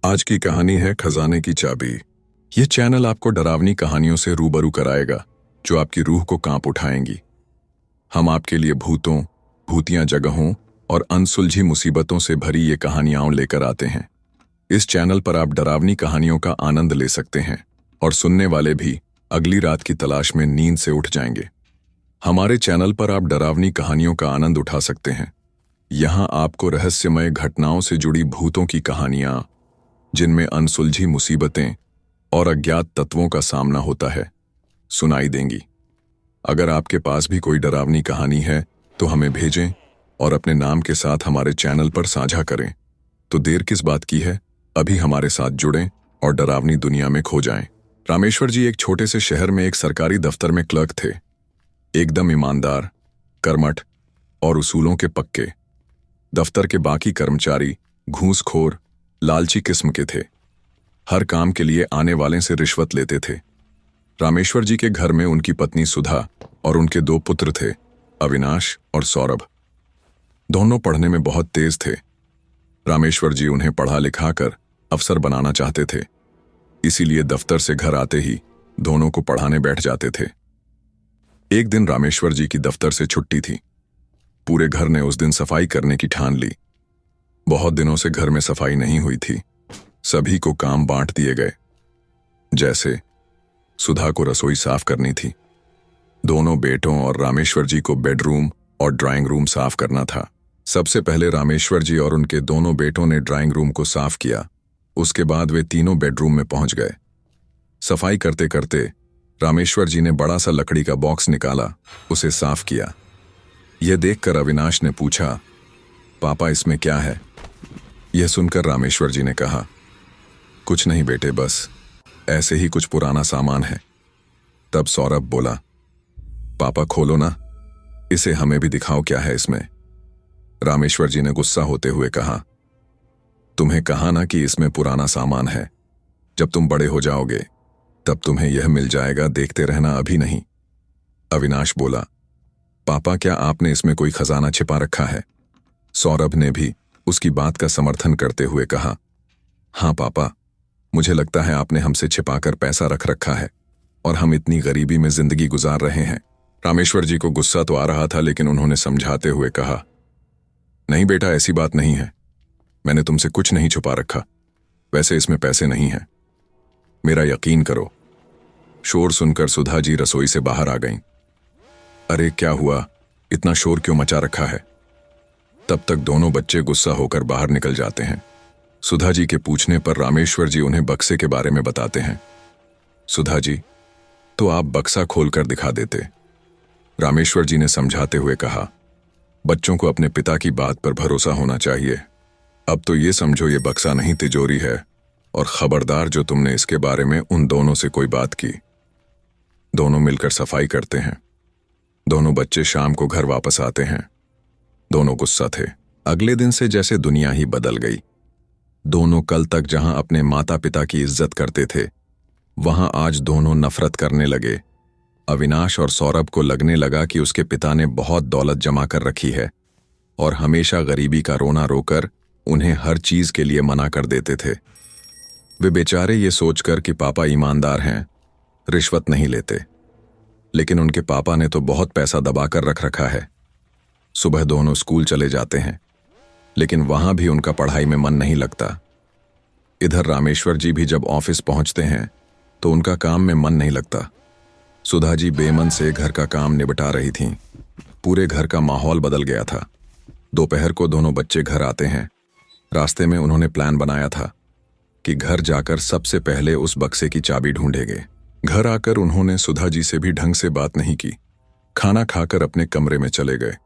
आज की कहानी है खजाने की चाबी। ये चैनल आपको डरावनी कहानियों से रूबरू कराएगा जो आपकी रूह को कांप उठाएंगी। हम आपके लिए भूतों, भूतिया जगहों और अनसुलझी मुसीबतों से भरी ये कहानियां लेकर आते हैं। इस चैनल पर आप डरावनी कहानियों का आनंद ले सकते हैं और सुनने वाले भी अगली रात की तलाश में नींद से उठ जाएंगे। हमारे चैनल पर आप डरावनी कहानियों का आनंद उठा सकते हैं। यहाँ आपको रहस्यमय घटनाओं से जुड़ी भूतों की कहानियां, जिनमें अनसुलझी मुसीबतें और अज्ञात तत्वों का सामना होता है, सुनाई देंगी। अगर आपके पास भी कोई डरावनी कहानी है तो हमें भेजें और अपने नाम के साथ हमारे चैनल पर साझा करें। तो देर किस बात की है, अभी हमारे साथ जुड़ें और डरावनी दुनिया में खो जाएं। रामेश्वर जी एक छोटे से शहर में एक सरकारी दफ्तर में क्लर्क थे। एकदम ईमानदार, कर्मठ और उसूलों के पक्के। दफ्तर के बाकी कर्मचारी घूसखोर, लालची किस्म के थे। हर काम के लिए आने वाले से रिश्वत लेते थे। रामेश्वर जी के घर में उनकी पत्नी सुधा और उनके दो पुत्र थे, अविनाश और सौरभ। दोनों पढ़ने में बहुत तेज थे। रामेश्वर जी उन्हें पढ़ा लिखाकर अफसर बनाना चाहते थे, इसीलिए दफ्तर से घर आते ही दोनों को पढ़ाने बैठ जाते थे। एक दिन रामेश्वर जी की दफ्तर से छुट्टी थी। पूरे घर ने उस दिन सफाई करने की ठान ली। बहुत दिनों से घर में सफाई नहीं हुई थी। सभी को काम बांट दिए गए। जैसे सुधा को रसोई साफ करनी थी, दोनों बेटों और रामेश्वर जी को बेडरूम और ड्राइंग रूम साफ करना था। सबसे पहले रामेश्वर जी और उनके दोनों बेटों ने ड्राइंग रूम को साफ किया। उसके बाद वे तीनों बेडरूम में पहुंच गए। सफाई करते करते रामेश्वर जी ने बड़ा सा लकड़ी का बॉक्स निकाला, उसे साफ किया। यह देखकर अविनाश ने पूछा, पापा इसमें क्या है? यह सुनकर रामेश्वर जी ने कहा, कुछ नहीं बेटे, बस ऐसे ही कुछ पुराना सामान है। तब सौरभ बोला, पापा खोलो ना, इसे हमें भी दिखाओ क्या है इसमें। रामेश्वर जी ने गुस्सा होते हुए कहा, तुम्हें कहा ना कि इसमें पुराना सामान है। जब तुम बड़े हो जाओगे तब तुम्हें यह मिल जाएगा, देखते रहना, अभी नहीं। अविनाश बोला, पापा क्या आपने इसमें कोई खजाना छिपा रखा है? सौरभ ने भी उसकी बात का समर्थन करते हुए कहा, हाँ पापा, मुझे लगता है आपने हमसे छिपाकर पैसा रख रखा है और हम इतनी गरीबी में जिंदगी गुजार रहे हैं। रामेश्वर जी को गुस्सा तो आ रहा था, लेकिन उन्होंने समझाते हुए कहा, नहीं बेटा, ऐसी बात नहीं है। मैंने तुमसे कुछ नहीं छुपा रखा। वैसे इसमें पैसे नहीं हैं, मेरा यकीन करो। शोर सुनकर सुधा जी रसोई से बाहर आ गईं। अरे क्या हुआ, इतना शोर क्यों मचा रखा है? तब तक दोनों बच्चे गुस्सा होकर बाहर निकल जाते हैं। सुधा जी के पूछने पर रामेश्वर जी उन्हें बक्से के बारे में बताते हैं। सुधा जी, तो आप बक्सा खोलकर दिखा देते। रामेश्वर जी ने समझाते हुए कहा, बच्चों को अपने पिता की बात पर भरोसा होना चाहिए। अब तो ये समझो ये बक्सा नहीं, तिजोरी है, और खबरदार जो तुमने इसके बारे में उन दोनों से कोई बात की। दोनों मिलकर सफाई करते हैं। दोनों बच्चे शाम को घर वापस आते हैं। दोनों गुस्सा थे। अगले दिन से जैसे दुनिया ही बदल गई। दोनों कल तक जहां अपने माता पिता की इज्जत करते थे, वहां आज दोनों नफरत करने लगे। अविनाश और सौरभ को लगने लगा कि उसके पिता ने बहुत दौलत जमा कर रखी है और हमेशा गरीबी का रोना रोकर उन्हें हर चीज के लिए मना कर देते थे। वे बेचारे ये सोचकर कि पापा ईमानदार हैं, रिश्वत नहीं लेते, लेकिन उनके पापा ने तो बहुत पैसा दबाकर रख रखा है। सुबह दोनों स्कूल चले जाते हैं, लेकिन वहां भी उनका पढ़ाई में मन नहीं लगता। इधर रामेश्वर जी भी जब ऑफिस पहुंचते हैं तो उनका काम में मन नहीं लगता। सुधा जी बेमन से घर का काम निपटा रही थीं। पूरे घर का माहौल बदल गया था। दोपहर को दोनों बच्चे घर आते हैं। रास्ते में उन्होंने प्लान बनाया था कि घर जाकर सबसे पहले उस बक्से की चाबी ढूंढेंगे। घर आकर उन्होंने सुधा जी से भी ढंग से बात नहीं की। खाना खाकर अपने कमरे में चले गए।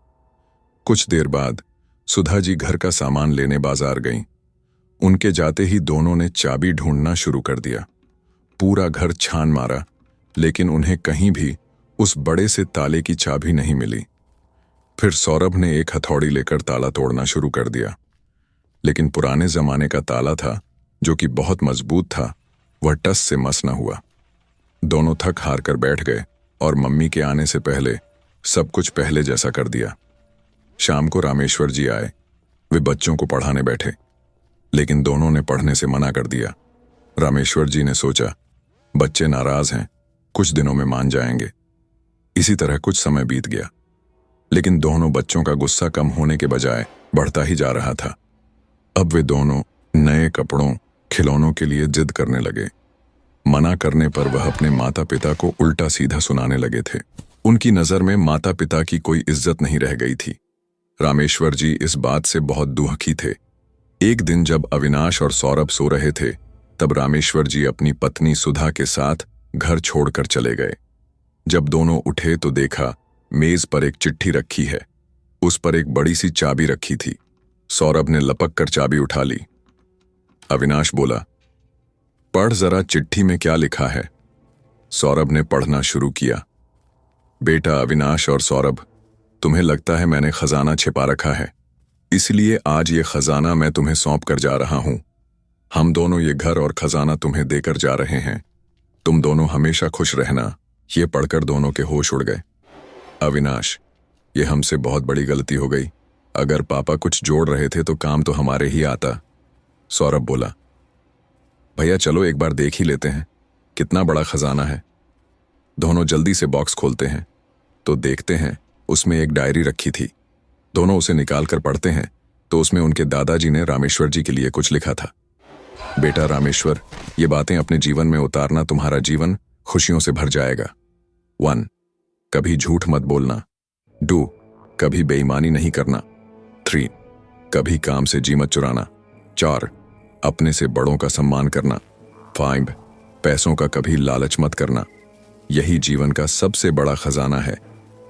कुछ देर बाद सुधा जी घर का सामान लेने बाजार गईं। उनके जाते ही दोनों ने चाबी ढूंढना शुरू कर दिया। पूरा घर छान मारा, लेकिन उन्हें कहीं भी उस बड़े से ताले की चाबी नहीं मिली। फिर सौरभ ने एक हथौड़ी लेकर ताला तोड़ना शुरू कर दिया, लेकिन पुराने जमाने का ताला था जो कि बहुत मजबूत था, वह टस से मस न हुआ। दोनों थक हार कर बैठ गए और मम्मी के आने से पहले सब कुछ पहले जैसा कर दिया। शाम को रामेश्वर जी आए। वे बच्चों को पढ़ाने बैठे। लेकिन दोनों ने पढ़ने से मना कर दिया। रामेश्वर जी ने सोचा, बच्चे नाराज हैं, कुछ दिनों में मान जाएंगे। इसी तरह कुछ समय बीत गया, लेकिन दोनों बच्चों का गुस्सा कम होने के बजाय बढ़ता ही जा रहा था। अब वे दोनों नए कपड़ों, खिलौनों के लिए जिद करने लगे। मना करने पर वह अपने माता पिता को उल्टा सीधा सुनाने लगे थे। उनकी नजर में माता पिता की कोई इज्जत नहीं रह गई थी। रामेश्वर जी इस बात से बहुत दुखी थे। एक दिन जब अविनाश और सौरभ सो रहे थे, तब रामेश्वर जी अपनी पत्नी सुधा के साथ घर छोड़कर चले गए। जब दोनों उठे तो देखा मेज पर एक चिट्ठी रखी है। उस पर एक बड़ी सी चाबी रखी थी। सौरभ ने लपक कर चाबी उठा ली। अविनाश बोला, पढ़ जरा चिट्ठी में क्या लिखा है। सौरभ ने पढ़ना शुरू किया। बेटा अविनाश और सौरभ, तुम्हें लगता है मैंने खजाना छिपा रखा है, इसलिए आज ये खजाना मैं तुम्हें सौंप कर जा रहा हूं। हम दोनों ये घर और खजाना तुम्हें देकर जा रहे हैं। तुम दोनों हमेशा खुश रहना। ये पढ़कर दोनों के होश उड़ गए। अविनाश, ये हमसे बहुत बड़ी गलती हो गई। अगर पापा कुछ जोड़ रहे थे तो काम तो हमारे ही आता। सौरभ बोला, भैया चलो एक बार देख ही लेते हैं कितना बड़ा खजाना है। दोनों जल्दी से बॉक्स खोलते हैं तो देखते हैं उसमें एक डायरी रखी थी। दोनों उसे निकालकर पढ़ते हैं तो उसमें उनके दादाजी ने रामेश्वर जी के लिए कुछ लिखा था। बेटा रामेश्वर, ये बातें अपने जीवन में उतारना, तुम्हारा जीवन खुशियों से भर जाएगा। 1. कभी झूठ मत बोलना। 2. कभी बेईमानी नहीं करना। 3. कभी काम से जी मत चुराना। 4. अपने से बड़ों का सम्मान करना। 5. पैसों का कभी लालच मत करना। यही जीवन का सबसे बड़ा खजाना है।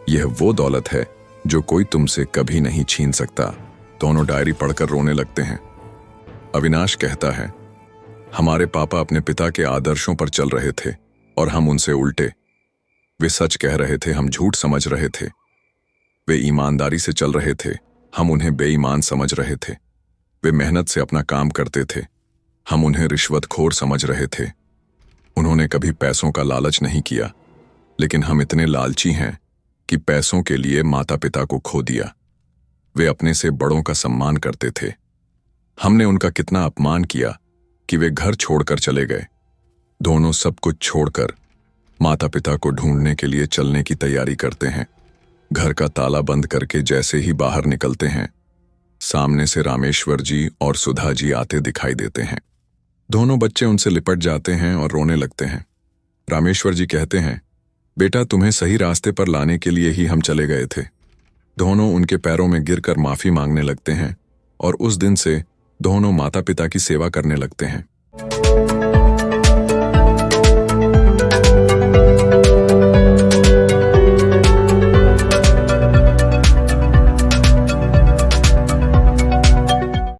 यह वो दौलत है जो कोई तुमसे कभी नहीं छीन सकता। दोनों डायरी पढ़कर रोने लगते हैं। अविनाश कहता है, हमारे पापा अपने पिता के आदर्शों पर चल रहे थे और हम उनसे उल्टे। वे सच कह रहे थे, हम झूठ समझ रहे थे। वे ईमानदारी से चल रहे थे, हम उन्हें बेईमान समझ रहे थे। वे मेहनत से अपना काम करते थे, हम उन्हें रिश्वतखोर समझ रहे थे। उन्होंने कभी पैसों का लालच नहीं किया, लेकिन हम इतने लालची हैं कि पैसों के लिए माता पिता को खो दिया। वे अपने से बड़ों का सम्मान करते थे। हमने उनका कितना अपमान किया कि वे घर छोड़कर चले गए। दोनों सब कुछ छोड़कर माता पिता को ढूंढने के लिए चलने की तैयारी करते हैं। घर का ताला बंद करके जैसे ही बाहर निकलते हैं, सामने से रामेश्वर जी और सुधा जी आते दिखाई देते हैं। दोनों बच्चे उनसे लिपट जाते हैं और रोने लगते हैं। रामेश्वर जी कहते हैं, बेटा तुम्हें सही रास्ते पर लाने के लिए ही हम चले गए थे। दोनों उनके पैरों में गिरकर माफी मांगने लगते हैं और उस दिन से दोनों माता पिता की सेवा करने लगते हैं।